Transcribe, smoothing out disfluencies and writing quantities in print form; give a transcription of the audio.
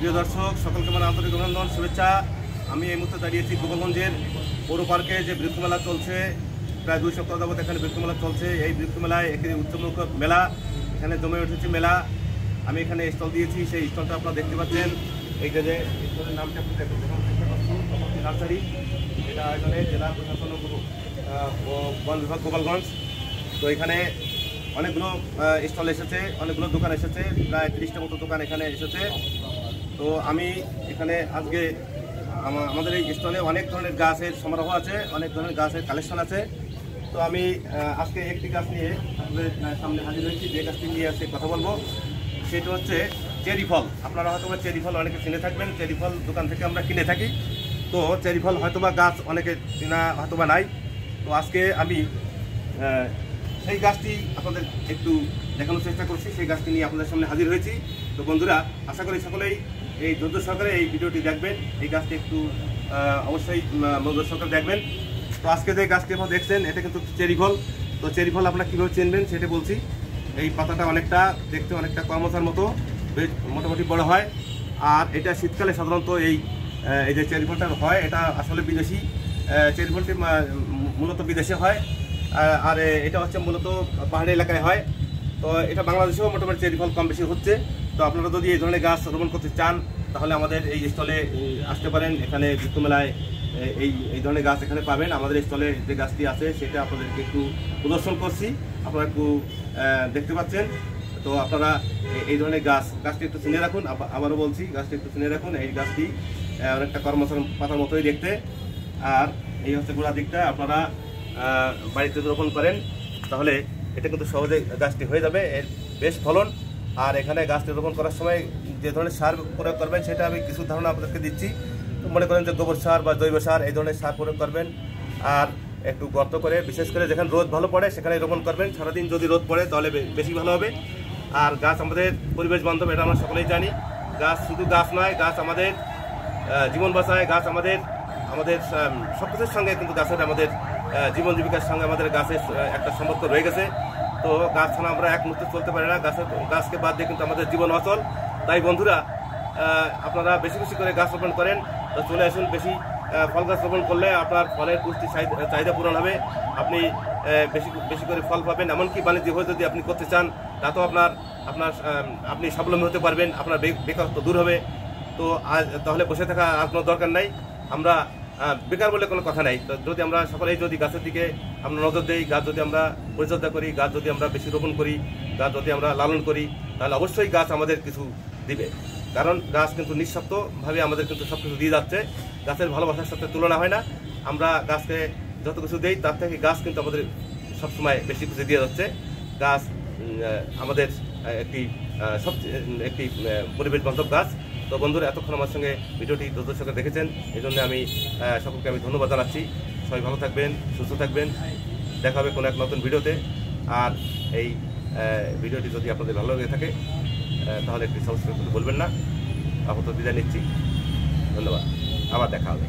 প্রিয় দর্শক, সকলকে আমার আন্তরিক অভিনন্দন, শুভেচ্ছা। আমি এই মুহূর্তে দাঁড়িয়েছি গোপালগঞ্জের পৌর পার্কে যে বৃক্ষমেলা চলছে। প্রায় 2 সপ্তাহ যাবত এখানে বৃক্ষমেলা চলছে। এই বৃক্ষমেলায় একটি উৎসবমুখ মেলা, এখানে জমে উঠেছে মেলা। আমি এখানে স্টল দিয়েছি, সেই স্টলটা আপনারা দেখতে পাচ্ছেন। এই যে স্টলের নামটা আপনি দেখুন, নার্সারি। এটা এখানে জেলা প্রশাসন বন বিভাগ গোপালগঞ্জ। তো এখানে অনেকগুলো স্টল এসেছে, অনেকগুলো দোকান এসেছে, প্রায় 30টা মতো দোকান এখানে এসেছে। তো আমি এখানে আজকে আমাদের এই স্টলে অনেক ধরনের গাছের সমারোহ আছে, অনেক ধরনের গাছের কালেকশন আছে। তো আমি আজকে একটি গাছ নিয়ে আপনাদের সামনে হাজির হয়েছি। যে গাছটি নিয়ে আজকে কথা বলবো সেটা হচ্ছে চেরি ফল। আপনারা হয়তো চেরি ফল অনেকে চিনে থাকবেন, চেরি ফল দোকান থেকে আমরা কিনে থাকি। তো চেরি ফল হয়তোবা গাছ অনেকে চেনা হয়তোবা নাই। তো আজকে আমি সেই গাছটি আপনাদের একটু দেখানোর চেষ্টা করছি, সেই গাছটি নিয়ে আপনাদের সামনে হাজির হয়েছি। তো বন্ধুরা, আশা করি সকলেই এই ধৈর্য সহকারে এই ভিডিওটি দেখবেন। এই গাছটি একটু অবশ্যই ধৈর্য সহকারে দেখবেন। তো আজকে যে গাছটি আপনারা দেখছেন এটা কিন্তু চেরি ফল। তো চেরি ফল আপনারা কীভাবে চিনবেন সেটা বলছি। এই পাতাটা অনেকটা দেখতে অনেকটা কর্মচার মতো, বেশ মোটামুটি বড় হয়। আর এটা শীতকালে সাধারণত এই যে চেরি ফলটা হয়, এটা আসলে বিদেশি চেরি ফলটি মূলত বিদেশে হয়। আর এটা হচ্ছে মূলত পাহাড়ি এলাকায় হয়। তো এটা বাংলাদেশেও মোটামুটি চেরি ফল কম বেশি হচ্ছে। তো আপনারা যদি এই ধরনের গাছ রোপণ করতে চান তাহলে আমাদের এই স্টলে আসতে পারেন। এখানে বৃক্ষমেলায় এই ধরনের গাছ এখানে পাবেন। আমাদের স্টলে যে গাছটি আছে সেটা আপনাদেরকে একটু প্রদর্শন করছি, আপনারা একটু দেখতে পাচ্ছেন। তো আপনারা এই ধরনের গাছটি একটু চিনে রাখুন। আবারও বলছি, গাছটি একটু চিনে রাখুন। এই গাছটি অনেকটা কর্মচার পাতার মতোই দেখতে। আর এই হচ্ছে গোড়া দিকটা। আপনারা বাড়িতে রোপণ করেন তাহলে এটা কিন্তু সহজে গাছটি হয়ে যাবে, এর বেশ ফলন। আর এখানে গাছটি রোপণ করার সময় যে ধরনের সার প্রয়োগ করবেন সেটা আমি কিছু ধারণা আপনাদেরকে দিচ্ছি। তো মনে করেন যে গোবর সার বা জৈব সার এই ধরনের সার প্রয়োগ করবেন। আর একটু গর্ত করে, বিশেষ করে যেখানে রোদ ভালো পড়ে সেখানে রোপণ করবেন। সারাদিন যদি রোদ পড়ে তাহলে বেশি ভালো হবে। আর গাছ আমাদের পরিবেশ বান্ধব, এটা আমরা সকলেই জানি। গাছ শুধু গাছ নয়, গাছ আমাদের জীবন বাঁচায়। গাছ আমাদের সব কিছুর সঙ্গে কিন্তু গাছের আমাদের জীবন জীবিকার সঙ্গে আমাদের গাছের একটা সম্পর্ক রয়ে গেছে। তো গাছ ছাড়া আমরা এক মুহূর্তে চলতে পারি না। গাছকে বাদ দিয়ে কিন্তু আমাদের জীবন অচল। তাই বন্ধুরা, আপনারা বেশি বেশি করে গাছ রোপণ করেন। তো চলে আসুন, বেশি ফল গাছ রোপণ করলে আপনার ফলের পুষ্টি চাহিদা পূরণ হবে। আপনি বেশি করে ফল পাবেন। এমনকি বাণিজ্যিকভাবে যদি আপনি করতে চান তাতেও আপনি স্বাবলম্বী হতে পারবেন। আপনার বেকারত্ব দূর হবে। তো তাহলে বসে থাকা আর কোনো দরকার নাই। আমরা বেকার বলে কোনো কথা নাই। তো যদি আমরা সকলেই যদি গাছের দিকে আমরা নজর দিই, গাছ যদি আমরা পরিচর্যা করি, গাছ যদি আমরা বেশি রোপণ করি, গাছ যদি আমরা লালন করি, তাহলে অবশ্যই গাছ আমাদের কিছু দিবে। কারণ গাছ কিন্তু নিঃস্বার্থভাবে আমাদের কিন্তু সব কিছু দিয়ে যাচ্ছে। গাছের ভালোবাসার সাথে তুলনা হয় না। আমরা গাছকে যত কিছু দিই তার থেকে গাছ কিন্তু আমাদের সবসময় বেশি কিছু দিয়ে যাচ্ছে। গাছ আমাদের একটি পরিবেশ বান্ধব গাছ। তো বন্ধুরা, এতক্ষণ আমার সঙ্গে ভিডিওটি ধৈর্যের সঙ্গে দেখেছেন, এই জন্য আমি সকলকে ধন্যবাদ জানাচ্ছি। সবাই ভালো থাকবেন, সুস্থ থাকবেন। দেখা হবে কোনো এক নতুন ভিডিওতে। আর এই ভিডিওটি যদি আপনাদের ভালো লেগে থাকে তাহলে একটি সাবস্ক্রাইব করতে বলবেন না। আপাতত বিদায় নিচ্ছি, ধন্যবাদ, আবার দেখা হবে।